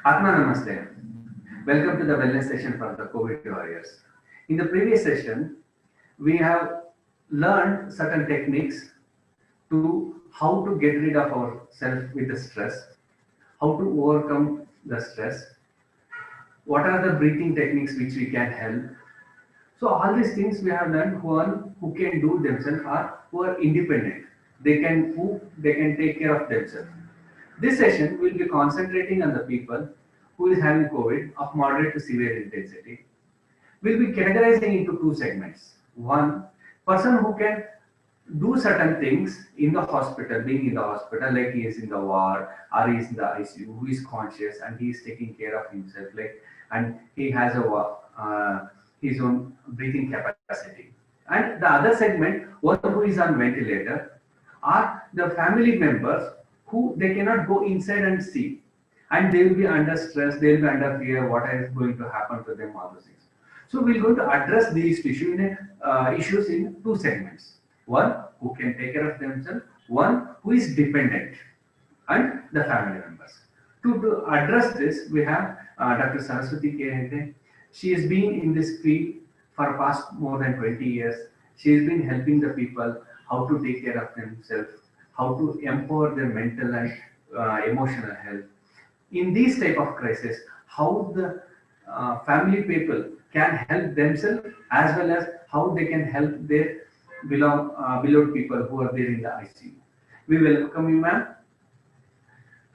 Atma Namaste. Welcome to the wellness session for the COVID warriors. In the previous session, we have learned certain techniques to how to get rid of ourselves with the stress, how to overcome the stress, what are the breathing techniques which we can help. So all these things we have learned who can do themselves or who are independent. They can take care of themselves. This session will be concentrating on the people who is having COVID of moderate to severe intensity. We'll be categorizing into two segments. One, person who can do certain things in the hospital, being in the hospital, like he is in the ward or he is in the ICU, who is conscious and he is taking care of himself, and he has his own breathing capacity. And the other segment, one who is on ventilator, are the family members who they cannot go inside and see, and they will be under stress, they will be under fear, what is going to happen to them, all those things. So we're going to address these issues in two segments. One who can take care of themselves, one who is dependent, and the family members. To address this, we have Dr. Saraswati K. Hegde. She has been in this field for past more than 20 years. She has been helping the people how to take care of themselves, how to empower their mental and emotional health. In these type of crisis, how the family people can help themselves as well as how they can help their beloved people who are there in the ICU. We welcome you, ma'am,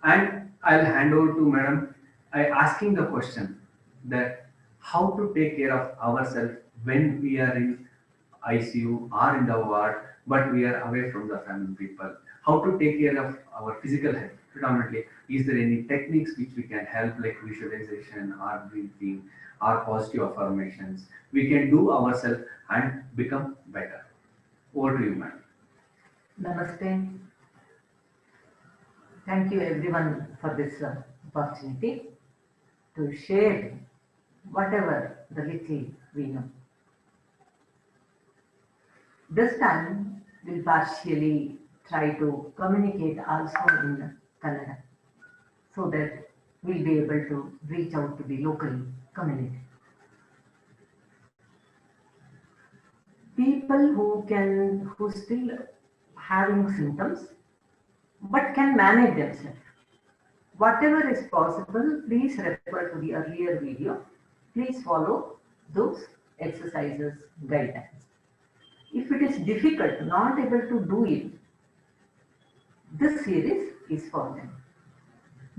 and I'll hand over to madam. I asking the question that how to take care of ourselves when we are in ICU or in the ward, but we are away from the family people. How to take care of our physical health predominantly. Is there any techniques which we can help, like visualization or breathing or positive affirmations? We can do ourselves and become better. Over to you, ma'am. Namaste. Thank you everyone for this opportunity to share whatever the little we know. This time we'll partially try to communicate also in Kannada so that we'll be able to reach out to the local community. People who still having symptoms but can manage themselves. Whatever is possible, please refer to the earlier video. Please follow those exercises, guidelines. If it is difficult, not able to do it, this series is for them.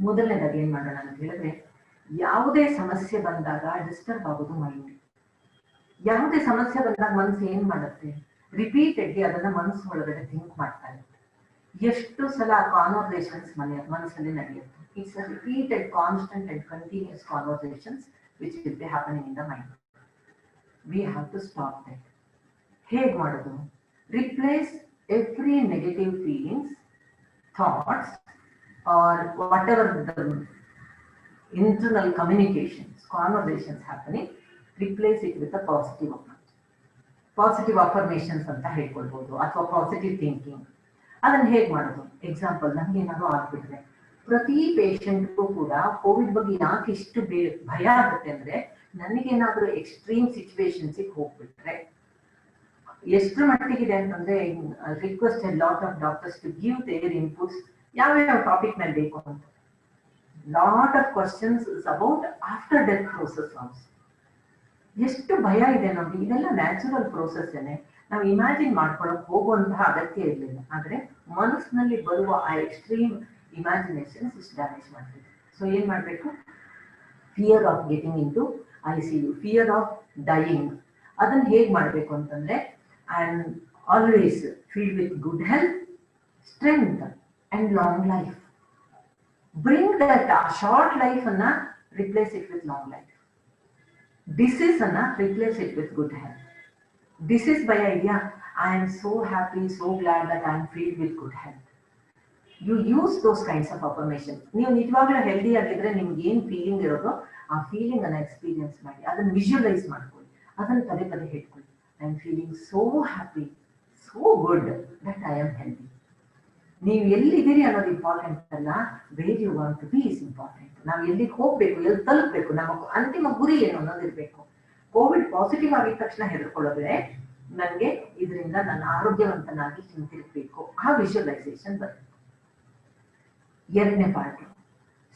ಮೊದಲನೇದಾಗಿ ಏನು ಮಾಡೋಣ ಅಂತ ಹೇಳಿದ್ರೆ, ಯಾವುದೇ ಸಮಸ್ಯೆ ಬಂದಾಗ disturb ಆಗೋದು mind. ಯಾವುದೇ ಸಮಸ್ಯೆ ಬಂದಾಗ ಮನಸ್ಸು ಏನ್ ಮಾಡುತ್ತೆ, ರಿಪೀಟೆಡ್ಲಿ ಅದನ್ನ ಮನಸ್ಸು ಒಳಗಡೆ ಥಿಂಕ್ ಮಾಡ್ತಾ ಇರುತ್ತೆ. ಎಷ್ಟು ಸಲ ಕಾನ್ವರ್ಸೇಷನ್ಸ್ ಮನಸ್ಸಲ್ಲಿ ನಡೆಯುತ್ತೆ. It's a repeated constant and continuous conversations which will be happening in the mind. We have to stop that. ಹೇಗೆ ಮಾಡೋದು? Replace every negative feelings, thoughts, or whatever the internal communications, conversations happening, replace it with a positive approach. Positive affirmations ಅಂತ ಹೇಳ್ಕೊಳ್ಬೋದು, ಅಥವಾ positive thinking. ಅದನ್ನು ಹೇಗೆ ಮಾಡೋದು? Example, ನಮ್ಗೆ ಏನಾದ್ರು ಆಗ್ಬಿಟ್ರೆ, ಪ್ರತಿ ಪೇಷಂಟ್ಗೂ ಕೂಡ ಕೋವಿಡ್ ಬಗ್ಗೆ ಯಾಕೆ ಇಷ್ಟು ಭಯ ಆಗುತ್ತೆ ಅಂದ್ರೆ, ನನಗೇನಾದ್ರೂ ಎಕ್ಸ್ಟ್ರೀಮ್ ಸಿಚುವೇಶನ್ಸಿಗೆ ಹೋಗ್ಬಿಟ್ರೆ ಎಷ್ಟರ ಮಟ್ಟಿಗಿದೆ ಅಂತಂದ್ರೆ, request a lot of doctors to give their inputs. ಯಾವ್ಯಾವ ಟಾಪಿಕ್ ಮೇಲೆ ಬೇಕು ಅಂತ lot of questions is about after death process also. ಎಷ್ಟು ಭಯ ಇದೆ ನಮ್ಗೆ. ಇದೆಲ್ಲ ನ್ಯಾಚುರಲ್ ಪ್ರೋಸೆಸ್ ಏನೆ, ನಾವು ಇಮ್ಯಾಜಿನ್ ಮಾಡ್ಕೊಳಕ್ ಹೋಗುವಂತಹ ಅಗತ್ಯ ಇರಲಿಲ್ಲ. ಆದ್ರೆ ಮನಸ್ಸಿನಲ್ಲಿ ಬರುವ ಆ ಎಕ್ಸ್ಟ್ರೀಮ್ ಇಮ್ಯಾಜಿನೇಷನ್ಸ್ ಇಷ್ಟು ಡ್ಯಾಮೇಜ್ ಮಾಡ್ತಿದೆ. ಸೊ ಏನ್ ಮಾಡ್ಬೇಕು? Fear of getting into ICU, fear of dying. ಅದನ್ನ ಹೇಗ್ ಮಾಡ್ಬೇಕು ಅಂತಂದ್ರೆ, and always filled with good health, strength and long life. Bring that short life and replace it with long life. Disease and replace it with good health. Disease by idea, I am so happy, so glad that I am filled with good health. You use those kinds of affirmation. ನೀವು ನಿಜವಾಗ್ಲೂ healthy ಆಗಿದ್ರೆ ನಿಮ್ಗೆ ಏನ್ feeling ಇರೋದೋ ಆ feeling ಅನ್ನ experience ಮಾಡಿ, ಅದನ್ನ visualise ಮಾಡ್ಕೊಳ್ಳಿ, ಅದನ್ನ ಪದೇ ಪದೇ ಹೇಳ್ಕೊಳ್ಳಿ. I am feeling so happy, so good that I am healthy. ನೀವು ಎಲ್ಲಿದ್ದೀರಿ ಅನ್ನೋದು ಇಂಪಾರ್ಟೆಂಟ್ ಅಲ್ಲ, where you want to be is important. ನಾವು ಎಲ್ಲಿಗೆ ಹೋಗ್ಬೇಕು, ಎಲ್ಲಿ ತಲುಪಬೇಕು, ನಮ್ಮ ಅಂತಿಮ ಗುರಿ ಏನು ಅನ್ನೋದು ಇರಬೇಕು. ಕೋವಿಡ್ ಪಾಸಿಟಿವ್ ಆಗಿದ ತಕ್ಷಣ ಹೆದರ್ಕೊಳ್ಳೋದ್ರೆ ನನಗೆ ಇದರಿಂದ ನಾನು ಆರೋಗ್ಯವಂತನಾಗಿ ಹಿಂತಿರುಗಬೇಕು, ಆ ವಿಜುವಲೈಸೇಷನ್ ಬರುತ್ತೆ. ಎರಡನೇ ಪಾರ್ಟ್,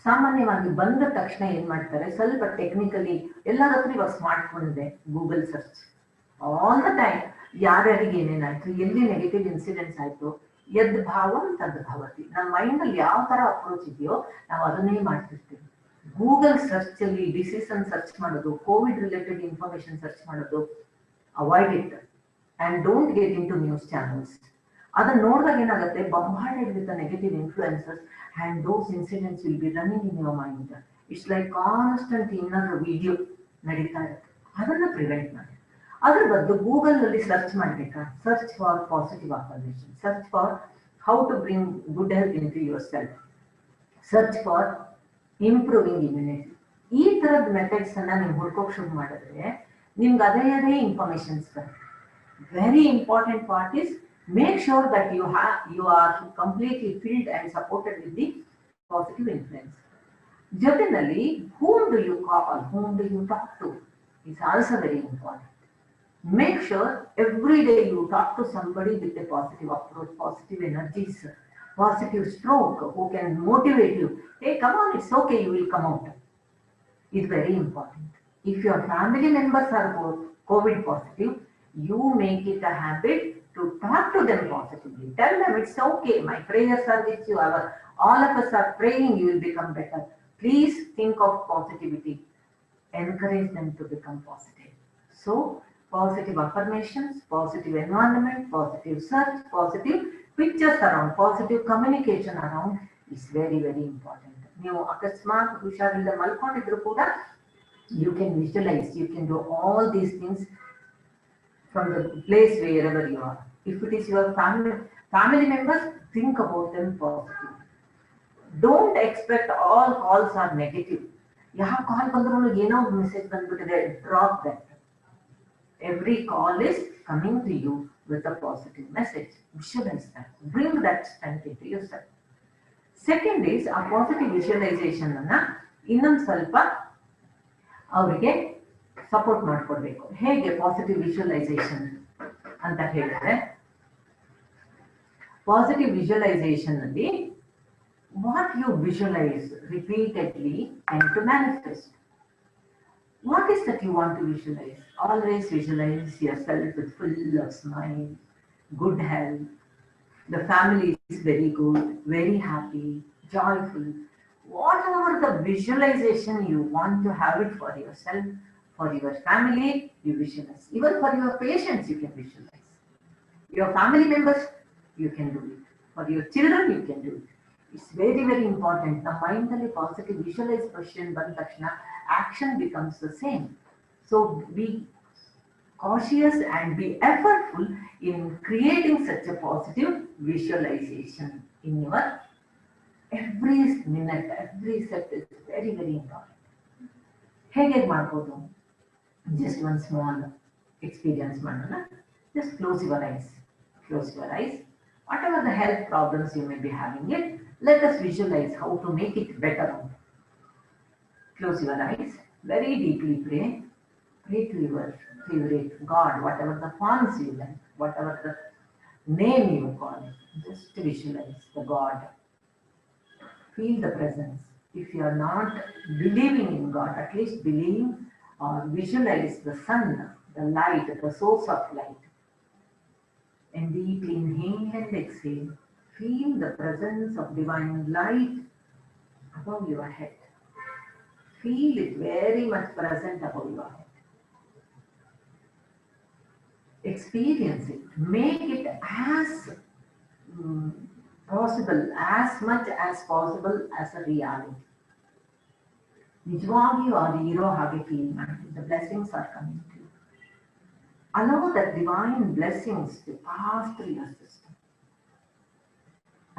ಸಾಮಾನ್ಯವಾಗಿ ಬಂದ ತಕ್ಷಣ ಏನ್ ಮಾಡ್ತಾರೆ, ಸ್ವಲ್ಪ ಟೆಕ್ನಿಕಲಿ ಎಲ್ಲರ ಹತ್ರ ಇವಾಗ ಸ್ಮಾರ್ಟ್ ಫೋನ್ ಇದೆ, Google search all the time, ಯಾರ್ಯಾರಿಗೆ ಏನೇನಾಯ್ತು, ಎಲ್ಲಿ ನೆಗೆಟಿವ್ ಇನ್ಸಿಡೆಂಟ್ಸ್ ಆಯ್ತು, ಯದ್ ಭಾವಂ ತದ್ ಭವತಿ. ನಮ್ಮ ಮೈಂಡ್ ಅಲ್ಲಿ ಯಾವ ತರ ಅಪ್ರೋಚ್ ಇದೆಯೋ ನಾವು ಅದನ್ನೇ ಮಾಡ್ತಿರ್ತೀವಿ. ಗೂಗಲ್ ಸರ್ಚ್ ಅಲ್ಲಿ ಡಿಸೀಸ್ ಅನ್ನು ಸರ್ಚ್ ಮಾಡೋದು, ಕೋವಿಡ್ ರಿಲೇಟೆಡ್ ಇನ್ಫಾರ್ಮೇಶನ್ ಸರ್ಚ್ ಮಾಡೋದು avoid it and don't get into news channels. ಅದನ್ನ ನೋಡಿದಾಗ ಏನಾಗುತ್ತೆ, bombarded with the negative influences and those incidents will be running in your mind. It's like constant inner video ನಡೀತಾ ಇರುತ್ತೆ. ಅದನ್ನ prevent ಮಾಡಿ. ಅದ್ರ ಬದಲು ಗೂಗಲ್ ಅಲ್ಲಿ ಸರ್ಚ್ ಮಾಡ್ಬೇಕಾ, search for positive affirmation, search for how to bring good health into yourself, search for improving immunity. ಈ ತರದ ಮೆಥಡ್ಸ್ ಅನ್ನ ನೀವು ಹುಡ್ಕೋಕ್ ಶುರು ಮಾಡಿದ್ರೆ ನಿಮ್ಗೆ ಅದೇ ಇನ್ಫಾರ್ಮೇಶನ್ಸ್ ಬರುತ್ತೆ. Very important part is make sure that you are completely filled and supported with the positive influence. Jyotinali, whom do you call, whom do you talk to is also very important. Make sure every day you talk to somebody with a positive approach, positive energies, positive stroke, who can motivate you. Hey, come on, it's okay, you will come out. It's very important. If your family members are COVID positive, you make it a habit to talk to them positively. Tell them it's okay, my prayers are with you, all of us are praying you will become better. Please think of positivity. Encourage them to become positive. So, positive affirmations, positive environment, positive search, positive pictures around, positive communication around is very, very important. ನೀವು ಅಕಸ್ಮಾತ್ ಹುಷಾರಿಲ್ಲದೆ ಮಲ್ಕೊಂಡಿದ್ರು ಕೂಡ you can visualize, you can do all these things from the place wherever you are. If it is your family members, think about them positively. Don't expect all calls are negative. ಯಾವ ಕಾಲ್ ಬಂದ್ರು ಏನೋ message ಬಂದ್ಬಿಟ್ಟಿದೆ, drop that. Every call is coming to you with a positive message. Visualize that. Bring that strength into yourself. Second is a positive visualization ಅನ್ನ ಇನ್ನೊಂದು ಸ್ವಲ್ಪ ಅವರಿಗೆ support ಮಾಡ್ಕೊಡ್ಬೇಕು. ಹೇಗೆ ಪಾಸಿಟಿವ್ ವಿಜುವಲೈಸೇಷನ್ ಅಂತ ಹೇಳಿದ್ರೆ, ಪಾಸಿಟಿವ್ ವಿಜುವಲೈಸೇಷನ್ ಅಲ್ಲಿ what you visualise repeatedly and to manifest. What is that you want to visualise? Always visualise yourself with full of smile, good health, the family is very good, very happy, joyful. Whatever the visualization you want to have it for yourself, for your family, you visualize. Even for your patients, you can visualize. Your family members, you can do it. For your children, you can do it. It's very, very important. The mindally positive visualization ಬಂದ ತಕ್ಷಣ action becomes the same. So be cautious and be effortful in creating such a positive visualization in your every minute, every step is very, very important. ಹೇಗೆ ಮಾಡ್ಬೋದು? Just one small experience ಮಾಡೋಣ. Just close your eyes. Close your eyes. Whatever the health problems you may be having it, let us visualize how to make it better. Close your eyes. Very deeply pray. Pray to your favorite God, whatever the forms you like, whatever the name you call it. Just visualize the God. Feel the presence. If you are not believing in God, at least believe or visualize the sun, the light, the source of light. And deeply inhale and exhale. Feel the presence of divine light above your head. Feel it very much present above your head. Experience it. Make it as possible, as much as possible as a reality. ನಿಜವಾಗಿಯೂ ಅದು ಇರೋ ಹಾಗೆ feel ಮಾಡಿ. The blessings are coming to you. Allow that divine blessings to pass through your system.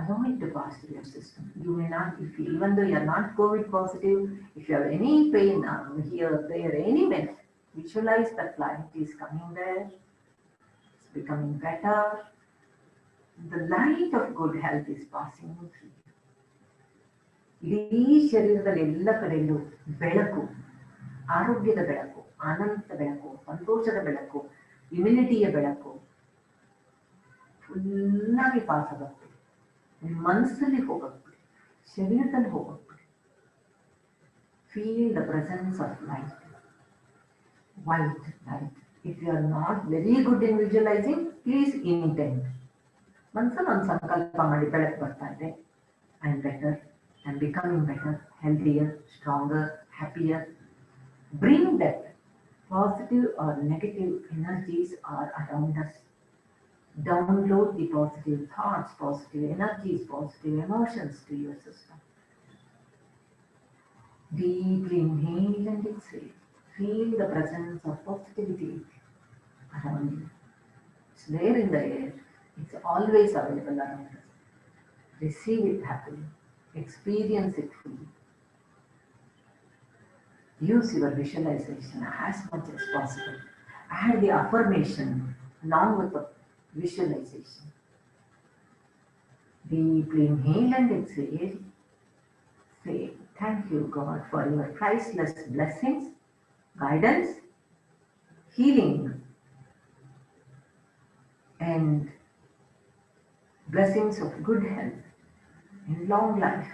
Allow it to pass through your system. You may not, even though you are not COVID positive, if you have any pain here, there, anywhere, visualize that light is coming there. It's becoming better. The light of good health is passing through. ಇಡೀ ಶರೀರದಲ್ಲಿ ಎಲ್ಲ ಕಡೆಯಲ್ಲೂ ಬೆಳಕು, ಆರೋಗ್ಯದ ಬೆಳಕು, ಆನಂದ ಬೆಳಕು, ಸಂತೋಷದ ಬೆಳಕು, ಇಮ್ಯುನಿಟಿಯ ಬೆಳಕು ಫುಲ್ಲಾಗಿ ಪಾಸ್ ಆಗುತ್ತೆ. ನಿಮ್ಮ ಮನಸ್ಸಲ್ಲಿ ಹೋಗುತ್ತೆ, ಶರೀರದಲ್ಲಿ ಹೋಗುತ್ತೆ. Feel the presence of light, white light. If you are not very good in visualizing, please intend. ಮನಸ್ಸಲ್ಲಿ ಒಂದು ಸಂಕಲ್ಪ ಮಾಡಿ, ಬೆಳಕು ಬರ್ತಾ ಇದೆ, I am better, I am becoming better, healthier, stronger, happier. Bring that positive or negative energies are around us. Download the positive thoughts, positive energies, positive emotions to your system. Deeply inhale and exhale. Feel the presence of positivity around you. It's there in the air. It's always available around us. Receive it happily. Experience it fully. Use your visualization as much as possible. Add the affirmation along with the visualization. Deeply inhale and exhale. Say, thank you, God, for your priceless blessings, guidance, healing, and blessings of good health and long life.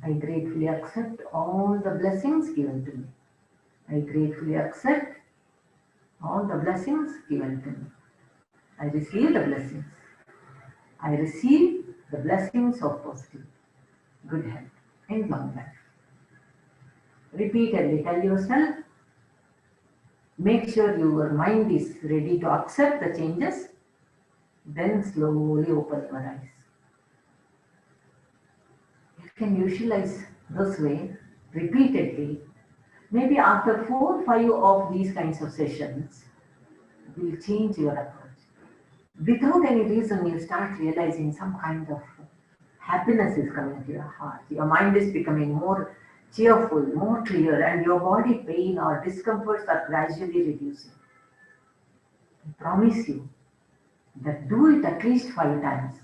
I gratefully accept all the blessings given to me. I gratefully accept all the blessings given to me. I receive the blessings. I receive the blessings of positive, good health and long life. Repeatedly tell yourself. Make sure your mind is ready to accept the changes. Then slowly open your eyes. You can visualize this way repeatedly. Maybe after 4 or 5 of these kinds of sessions, will change your approach. Without any reason, you start realizing some kind of happiness is coming to your heart. Your mind is becoming more cheerful, more clear, and your body pain or discomforts are gradually reducing. I promise you that do it at least 5 times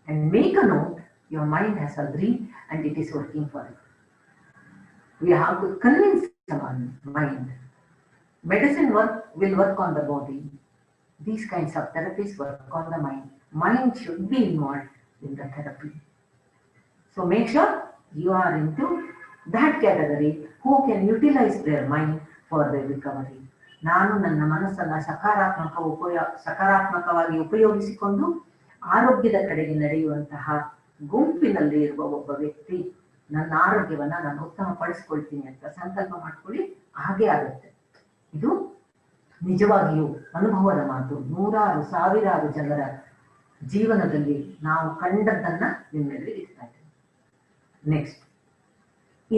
and make a note. Your mind has agreed and it is working for you. We have to convince the mind. Medicine will work on the body. These kinds of therapies work on the mind. Mind should be involved in the therapy. So make sure you are into that category who can utilize their mind for their recovery. ನಾನು ನನ್ನ ಮನಸ್ಸನ್ನು ಸಕಾರಾತ್ಮಕವಾಗಿ ಉಪಯೋಗಿಸಿಕೊಂಡು ಆರೋಗ್ಯದ ಕಡೆಗೆ ನಡೆಯುವಂತಹ ಗುಂಪಿನಲ್ಲಿ ಇರುವ ಒಬ್ಬ ವ್ಯಕ್ತಿ ನನ್ನ ಆರೋಗ್ಯವನ್ನು ನಾನು ಉತ್ತಮಪಡಿಸ್ಕೊಳ್ತೀನಿ ಅಂತ ಸಂಕಲ್ಪ ಮಾಡ್ಕೊಳ್ಳಿ. ಹಾಗೆ ಆಗುತ್ತೆ. ಇದು ನಿಜವಾಗಿಯೂ ಅನುಭವದ ಮಾತು. 100,000 ಸಾವಿರಾರು ಜನರ ಜೀವನದಲ್ಲಿ ನಾವು ಕಂಡದ್ದನ್ನ ನಿಮ್ಮೆದುರಿಗೆ ಇಡ್ತಾ ಇದ್ದೇವೆ. ನೆಕ್ಸ್ಟ್,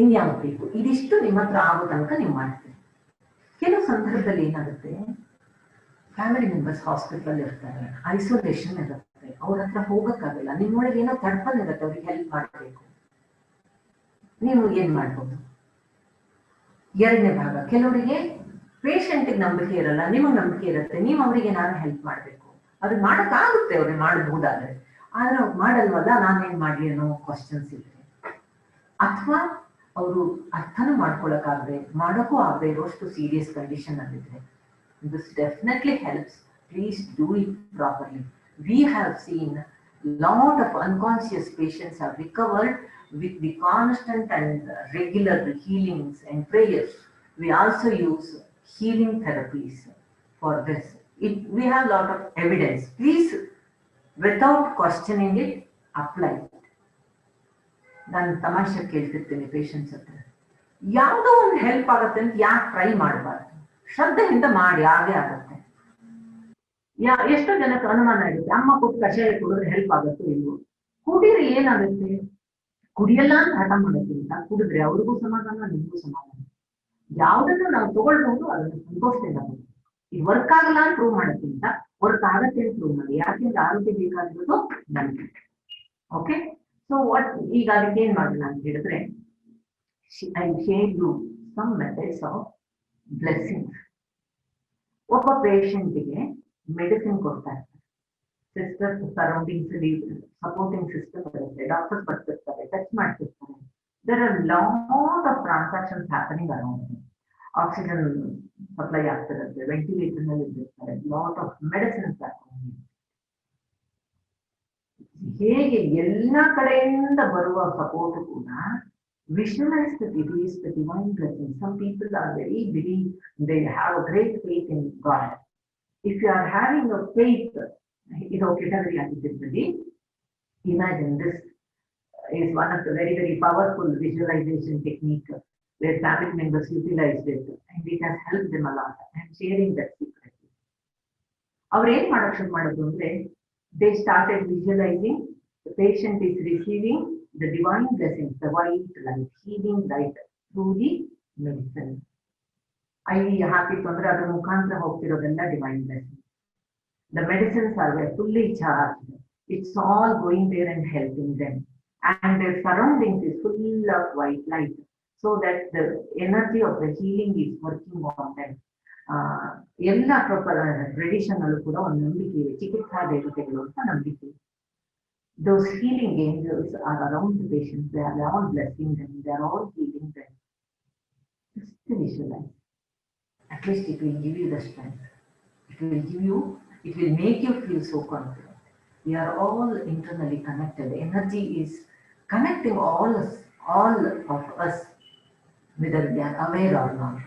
ಇನ್ಯಾವ ಬೇಕು? ಇದಿಷ್ಟು ನಿಮ್ಮ ಹತ್ರ ಆಗೋ ತನಕ ನೀವು ಮಾಡ್ತೀರಿ. ಕೆಲವು ಸಂದರ್ಭದಲ್ಲಿ ಏನಾಗುತ್ತೆ, ಫ್ಯಾಮಿಲಿ ಮೆಂಬರ್ಸ್ ಹಾಸ್ಪಿಟಲ್ ಇರ್ತಾರೆ, ಐಸೋಲೇಷನ್ ಇರುತ್ತೆ, ಅವ್ರ ಹತ್ರ ಹೋಗಕ್ಕಾಗಲ್ಲ, ನಿಮ್ಮೊಳಗೆ ಏನೋ ತಡ್ಪನ್ ಇರುತ್ತೆ, ಅವ್ರಿಗೆ ಹೆಲ್ಪ್ ಮಾಡಬೇಕು. ನೀವು ಏನ್ ಮಾಡ್ಬೋದು? ಎರಡನೇ ಭಾಗ, ಕೆಲವರಿಗೆ ಪೇಷಂಟ್ಗೆ ನಂಬಿಕೆ ಇರಲ್ಲ, ನಿಮಗೆ ನಂಬಿಕೆ ಇರುತ್ತೆ, ನೀವು ಅವರಿಗೆ ಏನಾದ್ರು ಹೆಲ್ಪ್ ಮಾಡಬೇಕು. ಅದು ಮಾಡಕ್ಕಾಗುತ್ತೆ, ಅವ್ರಿಗೆ ಮಾಡಬಹುದಾದ್ರೆ, ಆದ್ರೆ ಅವ್ರು ಮಾಡಲ್ವಲ್ಲ, ನಾನೇನ್ ಮಾಡ್ಲಿ ಅನ್ನೋ ಕ್ವಶನ್ಸ್ ಇದ್ರೆ, ಅಥವಾ ಅವರು ಅರ್ಥನೂ ಮಾಡ್ಕೊಳಕ್ಕಾಗದೆ ಮಾಡೋಕ್ಕೂ ಆಗದೆ ಇರೋಷ್ಟು ಸೀರಿಯಸ್ ಕಂಡೀಷನ್ ಅಲ್ಲಿದ್ರೆ, this definitely helps. Please do it properly. We have seen lot of unconscious patients have recovered with the constant and regular healings and prayers. We also use healing therapies for this. We have lot of evidence. Please, without questioning it, apply it. ನಾನು ತಮಾಷೆ ಕೇಳ್ತಿರ್ತೀನಿ patients ಹತ್ರ, ಯಾವುದೋ ಒಂದು help ಆಗುತ್ತೆ ಅಂತ ಯಾಕೆ try ಮಾಡಬಾರ್ದು? ಶ್ರದ್ಧೆಯಿಂದ ಮಾಡಿ, ಹಾಗೆ ಆಗುತ್ತೆ. ಎಷ್ಟೋ ಜನಕ್ಕೆ ಅನುಮಾನ ಇರುತ್ತೆ, ಅಮ್ಮ ಕೊಟ್ಟು ಕಷಾಯ ಕುಡಿದ್ರೆ ಹೆಲ್ಪ್ ಆಗುತ್ತೋ ಇಲ್ವೋ? ಕುಡಿದ್ರೆ ಏನಾಗುತ್ತೆ? ಕುಡಿಯಲ್ಲ ಅಂತ ಹಠ ಮಾಡೋಕ್ಕಿಂತ ಕುಡಿದ್ರೆ ಅವ್ರಿಗೂ ಸಮಾಧಾನ, ನಿಮಗೂ ಸಮಾಧಾನ. ಯಾವ್ದನ್ನು ನಾವು ತಗೊಳ್ಬಹುದು ಅದನ್ನು ಸಂತೋಷದಿಂದ ತಗೊಳ್ಳಿ. ಇದು ವರ್ಕ್ ಆಗಲ್ಲ ಅಂತ ಪ್ರೂವ್ ಮಾಡೋಕ್ಕಿಂತ ವರ್ಕ್ ಆಗತ್ತೆ ಅಂತ ಪ್ರೂವ್ ಮಾಡಿ. ಯಾಕೆಂದ್ರೆ ಆರೋಗ್ಯ ಬೇಕಾಗಿರೋದು ನಮಗೆ. ಓಕೆ, ಸೊ ವಾಟ್ ಈಗ ಅದಕ್ಕೆ ಏನ್ ಮಾಡೋಣ ಅಂತ ಹೇಳಿದ್ರೆ, I share you some methods of blessings. ಒಬ್ಬ ಪೇಷಂಟ್ಗೆ ಮೆಡಿಸಿನ್ ಕೊಡ್ತಾ ಇರ್ತಾರೆ, ಸಿಸ್ಟರ್ಸ್ ಸರೌಂಡಿಂಗ್ಸ್ ಅಲ್ಲಿ ಸಪೋರ್ಟಿಂಗ್ ಸಿಸ್ಟಮ್ ಇರುತ್ತೆ, ಡಾಕ್ಟರ್ಸ್ ಬರ್ತಿರ್ತಾರೆ, ಟಚ್ ಮಾಡ್ತಿರ್ತಾರೆ. There are lot of transactions happening around. Oxygen supply ಆಗ್ತಿರುತ್ತೆ, ವೆಂಟಿಲೇಟರ್ ನಲ್ಲಿ ಇರ್ತಾರೆ, ಲಾಟ್ ಆಫ್ ಮೆಡಿಸಿನ್ಸ್ ಹಾಕೊಂಡು ಹೇಗೆ ಎಲ್ಲ ಕಡೆಯಿಂದ ಬರುವ ಸಪೋರ್ಟ್ ಕೂಡ visualize that it is the divine blessing. Some people are very believe, they have a great faith in God. If you are having a faith, ಇದು category ಆಗಿದ್ದಲ್ಲಿ, imagine this is one of the very, very powerful visualization technique where family members utilized it and it has helped them a lot. I am sharing that secret. ಅವ್ರು ಏನ್ ಮಾಡಕ್ ಶುರು ಮಾಡೋದು ಅಂದ್ರೆ, they started visualizing the patient is receiving the divine blessings, the white light, healing light through the medicine. IV ಹಾಕಿತ್ತು ಅಂದ್ರೆ ಅದ್ರ ಮುಖಾಂತರ ಹೋಗ್ತಿರೋದೆಲ್ಲ divine blessing. The medicines are fully charged. It's all going there and helping them. And their surroundings is full of white light, so that the energy of the healing is working on them. ಎಲ್ಲ tradition ಅಲ್ಲೂ ಕೂಡ ಒಂದು ನಂಬಿಕೆ ಇದೆ, ಚಿಕಿತ್ಸಾ ದೇವತೆಗಳು ಅಂತ ನಂಬಿಕೆ. Those healing angels are around the patients, they are all blessing them, they are all healing them. Just visualize. At least it will give you the strength. It will make you feel so confident. We are all internally connected. Energy is connecting all of us, whether we are aware or not.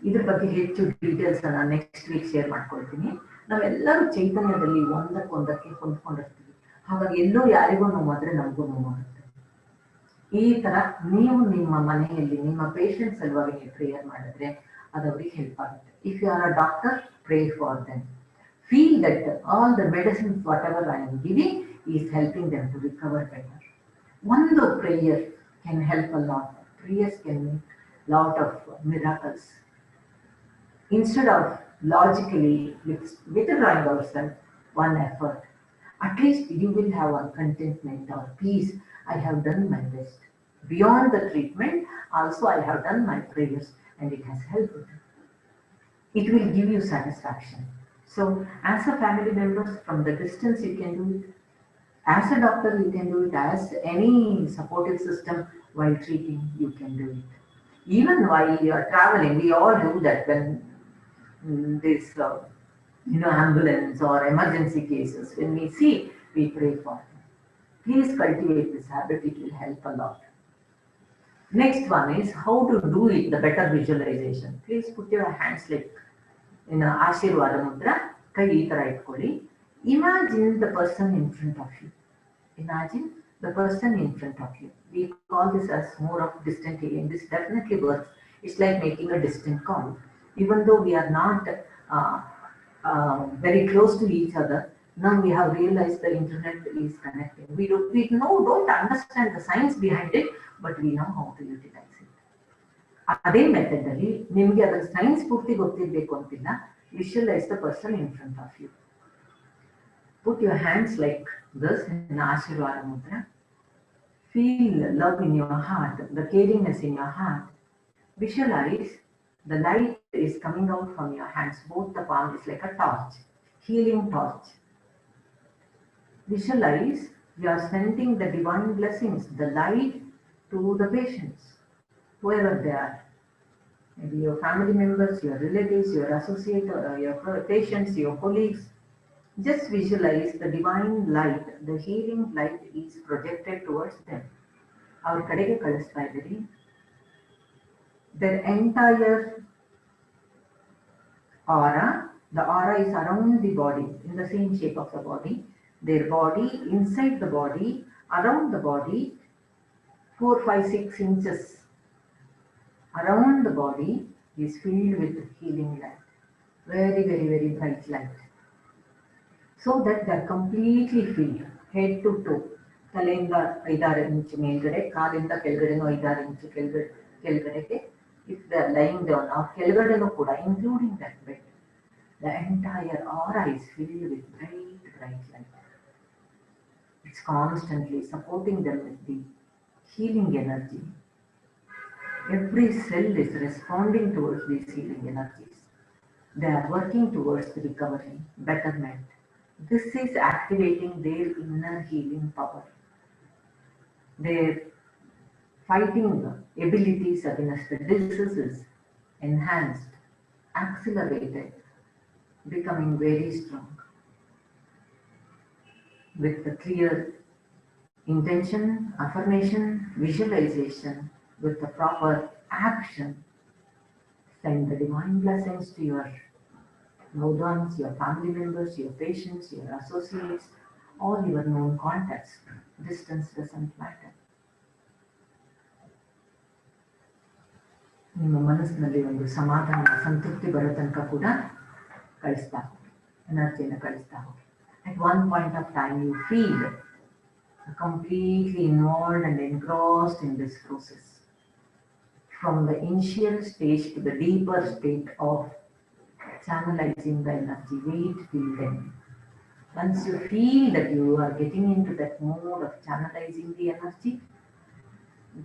ಇದ್ರ ಬಗ್ಗೆ ಹೆಚ್ಚು details ನಾನು next week share ಮಾಡ್ಕೊಳ್ತೀನಿ. ನಾವೆಲ್ಲರೂ ಚೈತನ್ಯದಲ್ಲಿ ಒಂದಕ್ಕೊಂದಕ್ಕೆ ಹೊಂದ್ಕೊಂಡಿರ್ತೀವಿ. ಹಾಗಾಗಿ ಎಲ್ಲೋ ಯಾರಿಗೂ ನೋವಾದ್ರೆ ನಮಗೂ ನೋವಾಗುತ್ತೆ. ಈ ತರ ನೀವು ನಿಮ್ಮ ಮನೆಯಲ್ಲಿ ನಿಮ್ಮ ಪೇಷಂಟ್ಸ್ ಸಲುವಾಗಿ ನೀವು ಪ್ರೇಯರ್ ಮಾಡಿದ್ರೆ ಅದು ಅವ್ರಿಗೆ ಹೆಲ್ಪ್ ಆಗುತ್ತೆ. If you are a doctor, pray for them. Feel that all the medicines, whatever I am giving, is helping them to recover better. One prayer can help a lot. Prayers can make lot of miracles. Instead of logically withdrawing ourselves, one effort, at least you will have a contentment or peace. I have done my best. Beyond the treatment, also I have done my prayers and it has helped. It will give you satisfaction. So as a family member, from the distance you can do it. As a doctor you can do it. As any supportive system while treating you can do it. Even while you are traveling, we all do that when this ambulance or emergency cases, when we see, we pray for them. Please cultivate this habit, it will help a lot. Next one is how to do it, the better visualization. Please put your hands like in Ashirvada Mudra, kai ee tara itಕೊಳ್ಳಿ. Imagine the person in front of you. Imagine the person in front of you. We call this as more of distant healing. This definitely works. It's like making a distant call. Even though we are not very close to each other, now we have realized the internet is connecting. We don't understand the science behind it, but we know how to utilize it. ಅದೇ method ಅಲ್ಲಿ ನಿಮಗೆ ಅದರ science ಪೂರ್ತಿ ಗೊತ್ತಿರಬೇಕು ಅಂತಿಲ್ಲ. Visualise the person in front of you. Put your hands like this in Ashirvada Mudra. Feel love in your heart, the caringness in your heart. Visualize the light is coming out from your hands. Both the palm is like a torch, healing torch. Visualize you are sending the divine blessings, the light to the patients, whoever they are. Maybe your family members, your relatives, your associates, your patients, your colleagues. Just visualize the divine light, the healing light is projected towards them. Our kadege kalistha idiri. Their entire aura, the aura is around the body, in the same shape of the body. Their body, inside the body, around the body, 4, 5, 6 inches around the body is filled with healing light. Very, very, very bright light. So that they are completely filled, head to toe. ತಲೆಯಿಂದ 5-6 ಇಂಚು ಮೇಲ್ಗಡೆ, ಕಾಲಿಂದ ಕೆಳಗಡೆನೂ 5-6 ಇಂಚು ಕೆಳಗಡೆಗೆ. If they are lying down, or ಕೆಳಗಡೆನೂ ಕೂಡ, including that bed, the entire aura is filled with bright, bright light. It's constantly supporting them with the healing energy. Every cell is responding towards these healing energies. They are working towards the recovery, betterment. This is activating their inner healing power. Their fighting abilities against the diseases enhanced, accelerated, becoming very strong. With the clear intention, affirmation, visualization, with the proper action, send the divine blessings to your loved ones, your family members, your patients, your associates, all your known contacts. Distance doesn't matter. ನಿಮ್ಮ ಮನಸ್ಸಿನಲ್ಲಿ ಒಂದು ಸಮಾಧಾನ ಸಂತೃಪ್ತಿ ಬರೋ ತನಕ ಕೂಡ ಕಳಿಸ್ತಾ ಹೋಗಿ, ಎನರ್ಜಿಯನ್ನು ಕಳಿಸ್ತಾ ಹೋಗಿ. At one point of time you feel completely involved and engrossed in this process. From the initial stage to the deeper state of channelizing the energy, wait till then. Once you feel that you are getting into that mode of channelizing the energy,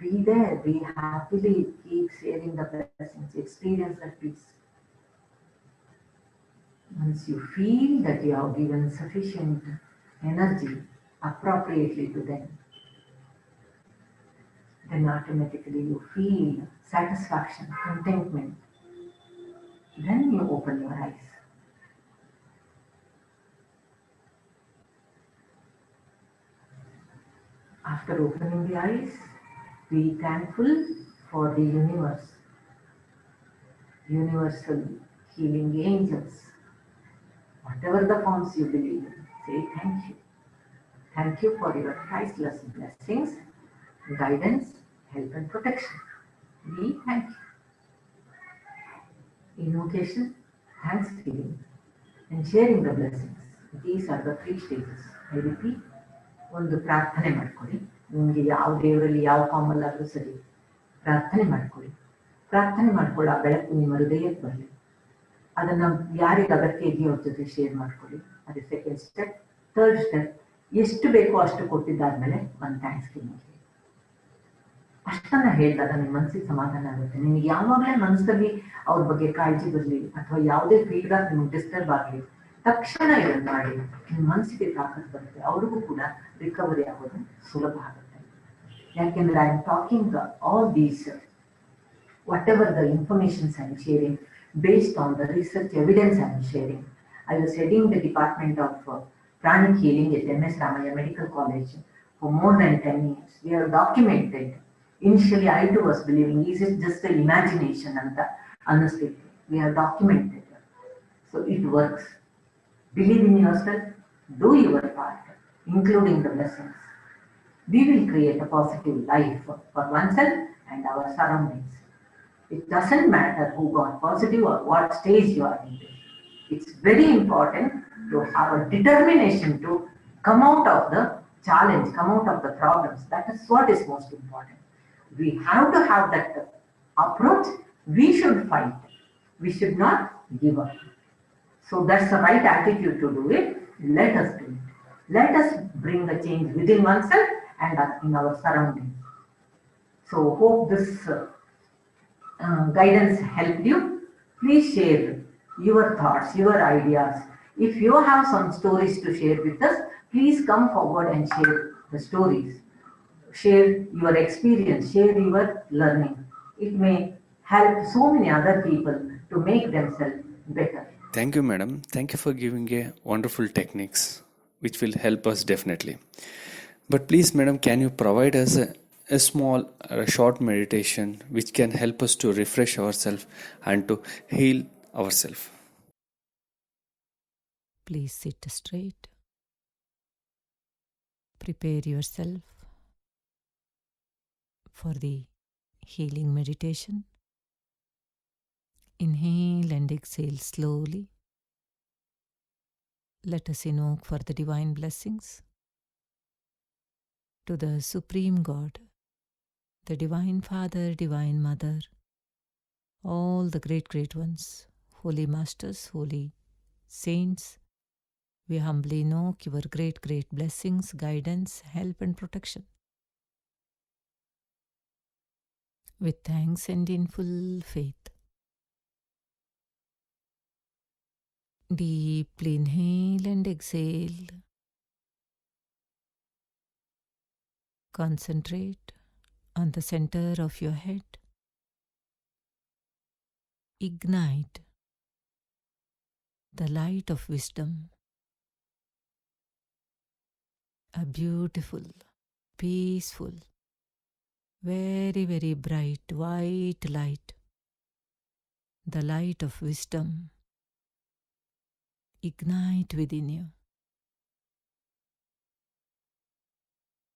be there, be happily, keep sharing the blessings, experience that peace. Once you feel that you have given sufficient energy appropriately to them, then automatically you feel satisfaction, contentment. Then you open your eyes. After opening the eyes, be thankful for the universe, universal healing angels, whatever the forms you believe in. Say thank you. Thank you for your priceless blessings, guidance, help and protection. Be thankful. Invocation, thanksgiving, and sharing the blessings. These are the 3 stages. I repeat. ಒಂದು ಪ್ರಾರ್ಥನೆ ಮಾಡ್ಕೊಳ್ಳಿ. ನಿಮಗೆ ಯಾವ ದೇವರಲ್ಲಿ ಯಾವ formal ಆದರೂ ಸರಿ ಪ್ರಾರ್ಥನೆ ಮಾಡ್ಕೊಳ್ಳಿ. ಪ್ರಾರ್ಥನೆ ಮಾಡ್ಕೊಳ್ಳಿ, ಆ ಬೆಳಕು ನಿಮ್ಮ ಹೃದಯಕ್ಕೆ ಬರಲಿ. ಅದನ್ನು ಯಾರಿಗೆ ಅಗತ್ಯ ಇದೆಯೋ ಅವ್ರ ಜೊತೆ ಶೇರ್ ಮಾಡ್ಕೊಳ್ಳಿ. ಅದೇ ಸೆಕೆಂಡ್ ಸ್ಟೆಪ್. ಥರ್ಡ್ ಸ್ಟೆಪ್, ಎಷ್ಟು ಬೇಕೋ ಅಷ್ಟು ಕೊಟ್ಟಿದ್ದಾದ್ಮೇಲೆ ಒಂದು ಥ್ಯಾಂಕ್ಸ್ ಗಿವಿಂಗ್. ಅಷ್ಟನ್ನ ಹೇಳಿದಾಗ ನಿಮ್ಮ ಮನಸ್ಸಿಗೆ ಸಮಾಧಾನ ಆಗುತ್ತೆ. ನಿಮಗೆ ಯಾವಾಗಲೇ ಮನಸ್ಸಲ್ಲಿ ಅವ್ರ ಬಗ್ಗೆ ಕಾಳಜಿ ಬರಲಿ ಅಥವಾ ಯಾವುದೇ ಫೀಡ್ಬ್ಯಾಕ್ ನಿಮಗೆ ಡಿಸ್ಟರ್ಬ್ ಆಗಲಿ, ತಕ್ಷಣ ಇದನ್ನು ಮಾಡಿ ನಿಮ್ಮ ಮನಸ್ಸಿಗೆ ತಾಕತ್ತು ಬರುತ್ತೆ. ಅವ್ರಿಗೂ ಕೂಡ ರಿಕವರಿ ಆಗೋದು ಸುಲಭ ಆಗುತ್ತೆ. ಯಾಕೆಂದ್ರೆ I am talking all these whatever the informations I am sharing based on the research evidence I am sharing. I was heading the department of pranic healing at MS Ramaya Medical College for more than 10 years. We have documented. Initially I too was believing, is it just an imagination anta annistittu. We have documented. So it works. Believe in yourself, do your part, including the blessings. We will create a positive life for oneself and our surroundings. It doesn't matter who got positive or what stage you are in. It's very important to have a determination to come out of the challenge, come out of the problems. That is what is most important. We have to have that approach. We should fight. We should not give up. So that's the right attitude to do it. Let us do it. Let us bring the change within oneself and in our surroundings. So hope this guidance helped you. Please share your thoughts, your ideas. If you have some stories to share with us, please come forward and share the stories. Share your experience, share your learning. It may help so many other people to make themselves better. Thank you, madam. Thank you for giving a wonderful techniques which will help us definitely. But please, madam, can you provide us a small, short meditation which can help us to refresh ourselves and to heal ourselves? Please sit straight. Prepare yourself for the healing meditation. Inhale and exhale slowly. Let us invoke for the divine blessings to the Supreme God, the Divine Father, Divine Mother, all the great ones, holy masters, holy saints. We humbly invoke your great blessings, guidance, help and protection. With thanks and in full faith. Deeply inhale and exhale. Concentrate on the center of your head. Ignite the light of wisdom. A beautiful, peaceful, very, very bright white light. The light of wisdom. Ignite within you.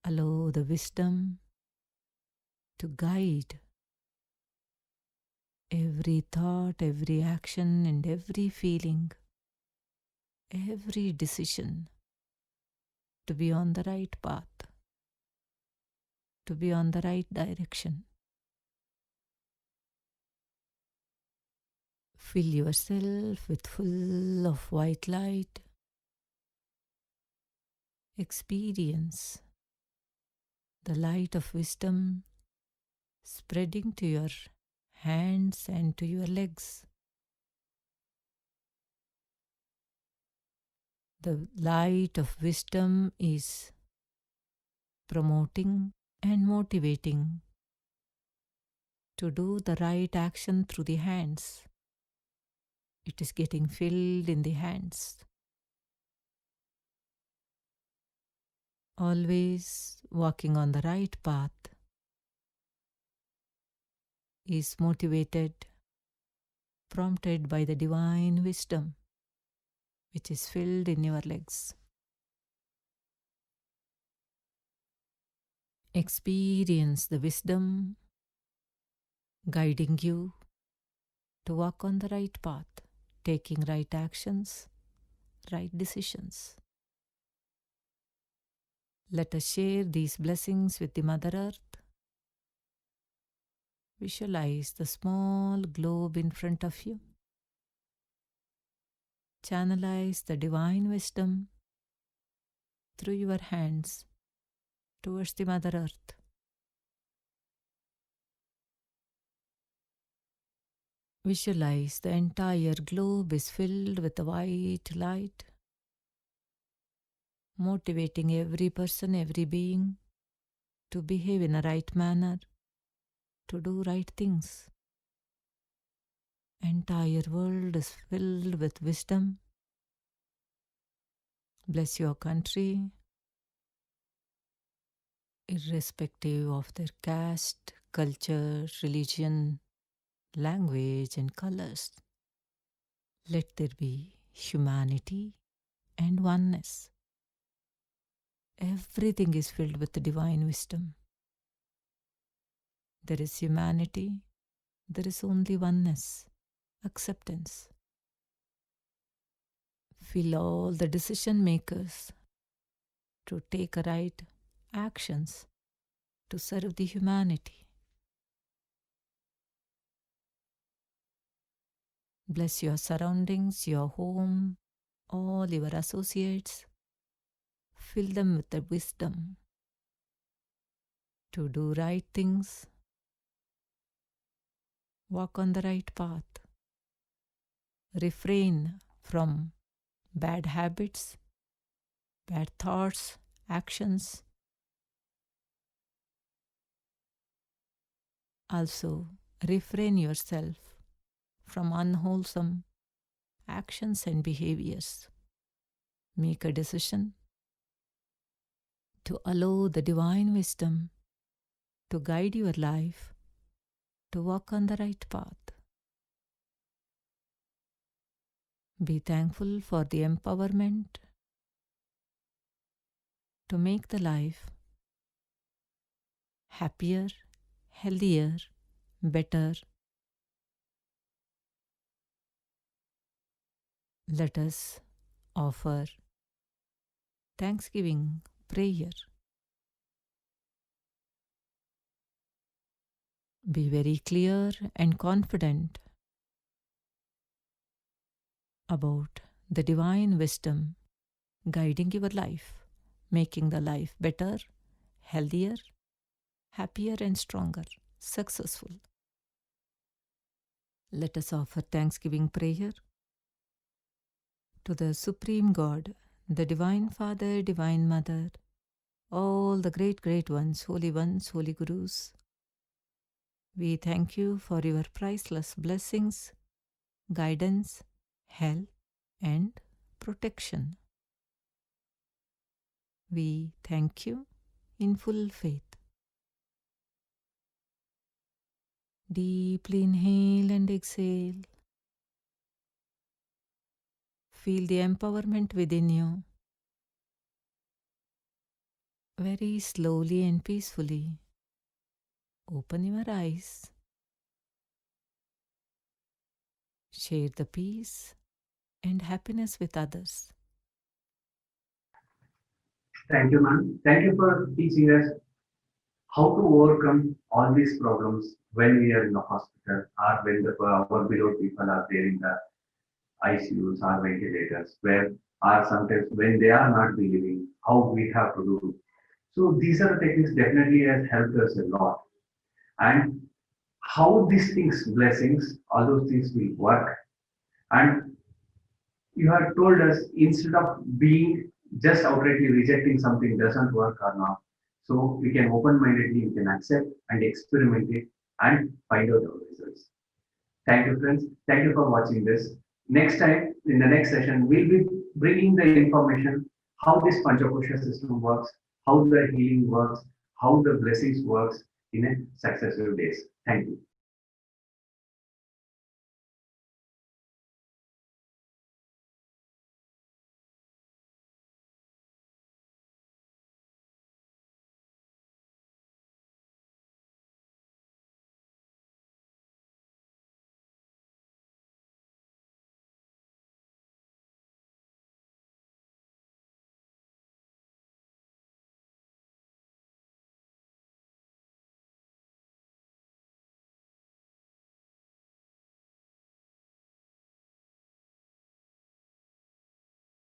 Allow the wisdom to guide every thought, every action, and every feeling, every decision to be on the right path, to be on the right direction. Fill yourself with full of white light. Experience the light of wisdom spreading to your hands and to your legs. The light of wisdom is promoting and motivating to do the right action through the hands. It is getting filled in the hands. Always walking on the right path is motivated, prompted by the divine wisdom which is filled in your legs. Experience the wisdom guiding you to walk on the right path, taking right actions, right decisions. Let us share these blessings with the Mother Earth. Visualize the small globe in front of you. Channelize the divine wisdom through your hands towards the Mother Earth. Visualize the entire globe is filled with the white light, motivating every person, every being to behave in a right manner, to do right things. Entire world is filled with wisdom. Bless your country, irrespective of their caste, culture, religion, language, and colors. Let there be humanity and oneness. Everything is filled with the divine wisdom. There is humanity, there is only oneness, acceptance. Fill all the decision makers to take right actions to serve the humanity. Bless your surroundings, your home, all your associates. Fill them with the wisdom to do right things, walk on the right path, refrain from bad habits, bad thoughts, actions. Also, refrain yourself from unwholesome actions and behaviors. Make a decision to allow the divine wisdom to guide your life, to walk on the right path. Be thankful for the empowerment to make the life happier, healthier, better. Let us offer Thanksgiving prayer. Be very clear and confident about the divine wisdom guiding your life, making the life better, healthier, happier and stronger, successful. Let us offer Thanksgiving prayer. to the Supreme God, the Divine Father, Divine Mother, all the great, great ones, holy Gurus. We thank you for your priceless blessings, guidance, help, and protection. We thank you in full faith. Deeply inhale and exhale. Feel the empowerment within you. Very slowly and peacefully, open your eyes. Share the peace and happiness with others. Thank you, ma'am. Thank you for teaching us how to overcome all these problems when we are in the hospital or when our beloved people are there in the ICUs or ventilators, where or sometimes when they are not believing, how we have to do. So these are the techniques definitely has helped us a lot. And how these things, blessings, all those things will work. And you have told us instead of being just outrightly rejecting something doesn't work or not. So we can open-mindedly, we can accept and experiment it and find out our results. Thank you, friends. Thank you for watching this. Next time, in the next session, we'll be bringing the information how this Panchakosha system works, how the healing works, how the blessings works in a successive days. Thank you.